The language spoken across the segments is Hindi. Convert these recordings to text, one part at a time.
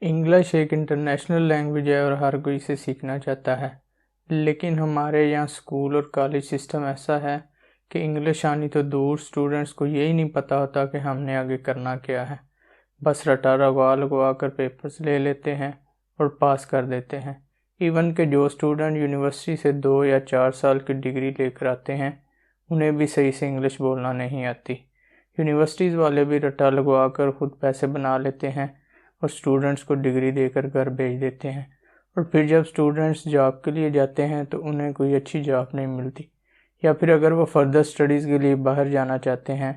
इंग्लिश एक इंटरनेशनल लैंग्वेज है और हर कोई इसे सीखना चाहता है। लेकिन हमारे यहाँ स्कूल और कॉलेज सिस्टम ऐसा है कि इंग्लिश आनी तो दूर, स्टूडेंट्स को यही नहीं पता होता कि हमने आगे करना क्या है। बस रटा लगवा लगवा कर पेपर्स ले लेते हैं और पास कर देते हैं। इवन के जो स्टूडेंट यूनिवर्सिटी से 2 या 4 साल की डिग्री लेकर आते हैं, उन्हें भी सही से इंग्लिश बोलना नहीं आती। यूनिवर्सिटीज़ वाले भी रटा लगवा कर खुद पैसे बना लेते हैं और स्टूडेंट्स को डिग्री देकर घर भेज देते हैं। और फिर जब स्टूडेंट्स जॉब के लिए जाते हैं तो उन्हें कोई अच्छी जॉब नहीं मिलती, या फिर अगर वो फर्दर स्टडीज़ के लिए बाहर जाना चाहते हैं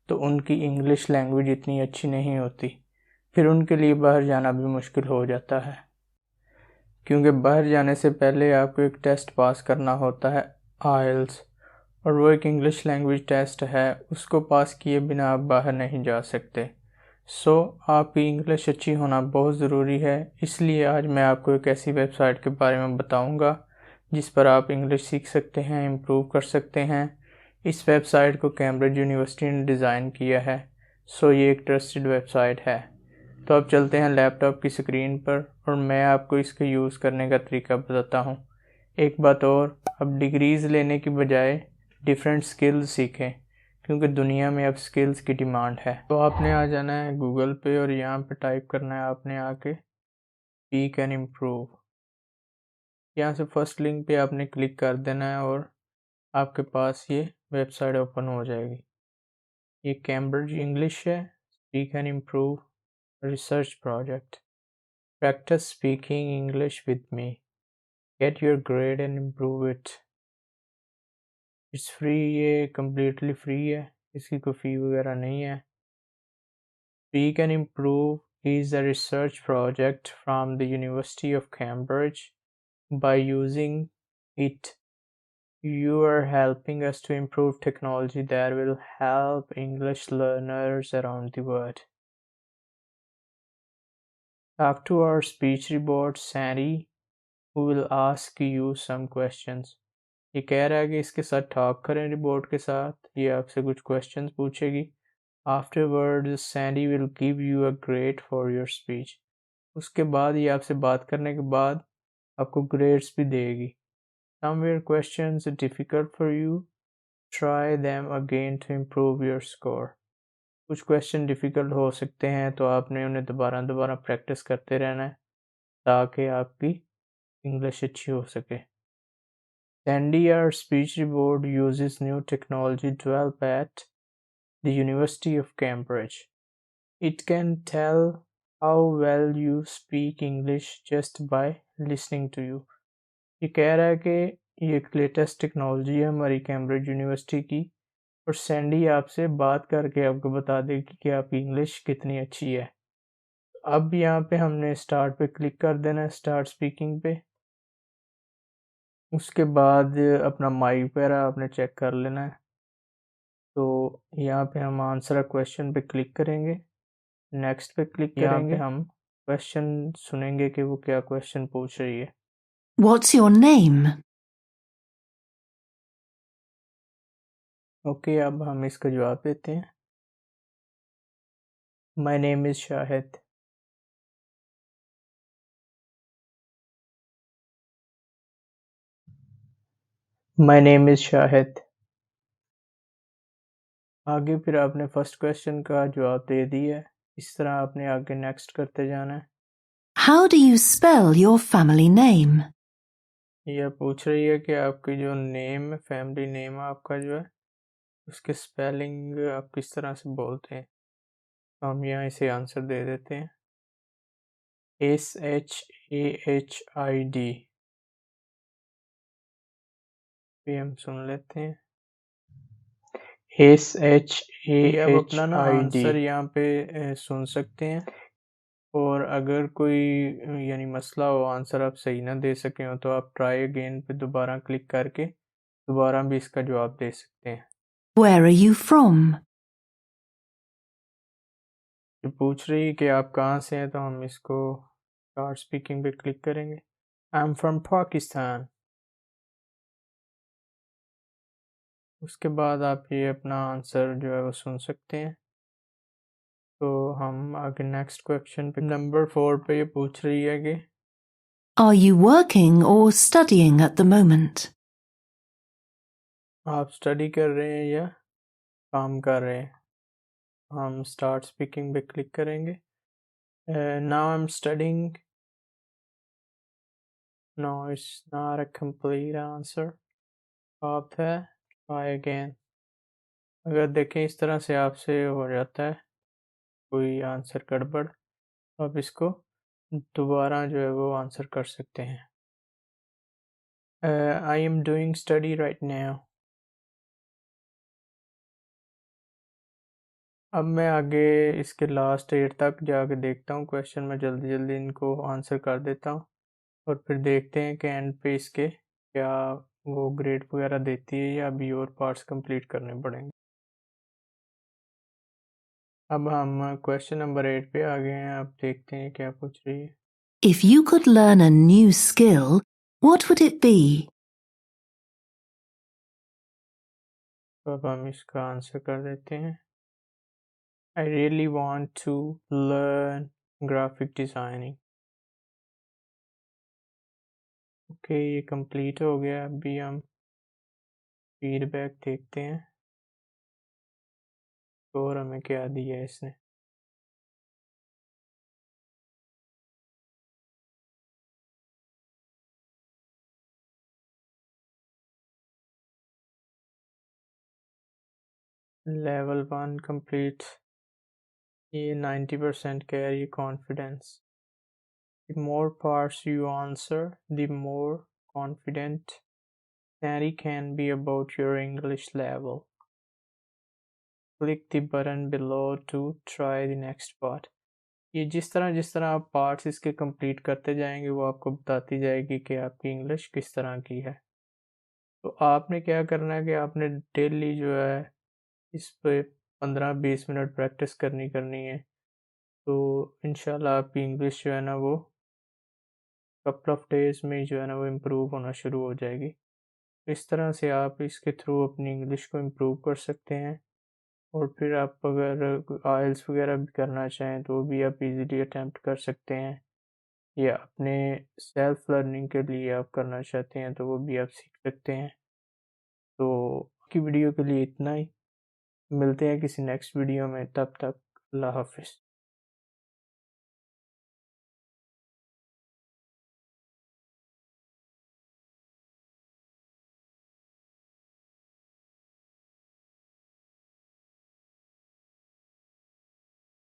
तो उनकी इंग्लिश लैंग्वेज इतनी अच्छी नहीं होती। फिर उनके लिए बाहर जाना भी मुश्किल हो जाता है, क्योंकि बाहर जाने से पहले आपको एक टेस्ट पास करना होता है, आइल्स। और वो एक इंग्लिश लैंग्वेज टेस्ट है, उसको पास किए बिना आप बाहर नहीं जा सकते। आपकी इंग्लिश अच्छी होना बहुत ज़रूरी है। इसलिए आज मैं आपको एक ऐसी वेबसाइट के बारे में बताऊंगा जिस पर आप इंग्लिश सीख सकते हैं, इम्प्रूव कर सकते हैं। इस वेबसाइट को कैम्ब्रिज यूनिवर्सिटी ने डिज़ाइन किया है। ये एक ट्रस्टेड वेबसाइट है। तो अब चलते हैं लैपटॉप की स्क्रीन पर और मैं आपको इसके यूज़ करने का तरीका बताता हूँ। एक बात और, अब डिग्रीज़ लेने की बजाय डिफरेंट स्किल्स सीखें, क्योंकि दुनिया में अब स्किल्स की डिमांड है। तो आपने आ जाना है गूगल पे और यहाँ पे टाइप करना है आपने आके स्पीक एंड इम्प्रूव। यहाँ से फर्स्ट लिंक पे आपने क्लिक कर देना है और आपके पास ये वेबसाइट ओपन हो जाएगी। ये कैम्ब्रिज इंग्लिश है, speak and improve research project. Practice speaking English with me, get your grade and improve it. It's free, ये कम्प्लीटली फ्री है, इसकी कोई फ़ी वगैरह नहीं है। Speak and Improve is a research project from the University of Cambridge. By using it, you are helping us to improve technology that will help English learners around the world. Talk to our speech robot Sandy, who will ask you some questions. ये कह रहा है कि इसके साथ टॉक करें रिबोट के साथ, ये आपसे कुछ questions पूछेगी। Afterwards, Sandy will give you a grade for your speech. उसके बाद ये आपसे बात करने के बाद आपको ग्रेड्स भी देगी। Some were questions difficult for you, try them again to improve your score. कुछ क्वेश्चन डिफ़िकल्ट हो सकते हैं तो आपने उन्हें दोबारा दोबारा प्रैक्टिस करते रहना है ताकि आपकी इंग्लिश अच्छी हो सके। Sandy, our speech board, uses new technology developed at the University of Cambridge. It can tell how well you speak English just by listening to you. ये कह रहा है कि ये एक लेटेस्ट टेक्नोलॉजी है हमारी कैम्ब्रिज यूनिवर्सिटी की, और सैंडी आपसे बात करके आपको बता देगी कि आपकी इंग्लिश कितनी अच्छी है। अब यहाँ पे हमने स्टार्ट पे क्लिक कर देना है, स्टार्ट स्पीकिंग पे। उसके बाद अपना माइक वगैरह आपने चेक कर लेना है। तो यहाँ पे हम आंसर अ क्वेश्चन पे क्लिक करेंगे, नेक्स्ट पे क्लिक करेंगे, हम क्वेश्चन सुनेंगे कि वो क्या क्वेश्चन पूछ रही है। What's your name? ओके, अब हम इसका जवाब देते हैं। My name is Shahid. My name is Shahid. आगे फिर आपने फर्स्ट क्वेश्चन का जवाब दे दिया है। इस तरह आपने आगे नेक्स्ट करते जाना है। How do you spell your family name? यह पूछ रही है कि आपकी जो नेम है, फैमिली नेम आपका जो है, उसके स्पेलिंग आप किस तरह से बोलते हैं। तो हम यहाँ इसे आंसर दे देते हैं, SHAHID। भी हम सुन लेते हैं, SHAHID। आप अपना ना आंसर यहाँ पे सुन सकते हैं, और अगर कोई यानी मसला हो, आंसर आप सही ना दे सके हो, तो आप ट्राई अगेन पे दोबारा क्लिक करके दोबारा भी इसका जवाब दे सकते हैं। Where are you from? ये पूछ रही है कि आप कहाँ से हैं, तो हम इसको स्टार्ट स्पीकिंग पे क्लिक करेंगे। I am from Pakistan. उसके बाद आप ये अपना आंसर जो है वो सुन सकते हैं। तो हम आगे नेक्स्ट क्वेश्चन पे नंबर 4 पे ये पूछ रही है कि Are you working or studying at the moment? आप स्टडी कर रहे हैं या काम कर रहे हैं। हम स्टार्ट स्पीकिंग पे क्लिक करेंगे। Now I am studying. No it's not a complete answer. आप है ट्राई अगेन। अगर देखें इस तरह से आपसे हो जाता है कोई आंसर गड़बड़, तो आप इसको दोबारा जो है वो आंसर कर सकते हैं। I am doing study right now. अब मैं आगे इसके लास्ट 8 तक जाके देखता हूँ क्वेश्चन में, जल्दी जल्दी इनको आंसर कर देता हूँ और फिर देखते हैं कि एंड पे इसके क्या वो ग्रेड वगैरह देती है या अभी और पार्ट्स कंप्लीट करने पड़ेंगे। अब हम क्वेश्चन नंबर 8 पे आ गए हैं। अब देखते हैं क्या पूछ रही है। If you could learn a new skill, what would it be? तो अब हम इसका आंसर कर देते हैं। I really want to learn graphic designing। Okay ये कंप्लीट हो गया। अभी हम फीडबैक देखते हैं और हमें क्या दिया है इसने। Level 1 complete. ये 90% कह रही है confidence. The more parts you answer, the more confident Harry can be about your English level. Click the button below to try the next part. ये जिस तरह आप पार्ट्स इसके कंप्लीट करते जाएंगे वो आपको बताती जाएगी कि आपकी इंग्लिश किस तरह की है। तो आपने क्या करना है कि आपने डेली जो है इस पे 15-20 मिनट प्रैक्टिस करनी है। तो इंशाल्लाह आपकी इंग्लिश जो है ना वो कपल ऑफ डेज में जो है ना वो इम्प्रूव होना शुरू हो जाएगी। इस तरह से आप इसके थ्रू अपनी इंग्लिश को इम्प्रूव कर सकते हैं और फिर आप अगर आइल्स वगैरह भी करना चाहें तो भी आप इजीली अटेम्प्ट कर सकते हैं, या अपने सेल्फ लर्निंग के लिए आप करना चाहते हैं तो वो भी आप सीख सकते हैं। तो की वीडियो के लिए इतना ही। मिलते हैं किसी नेक्स्ट वीडियो में, तब तक अल्लाह हाफिज़।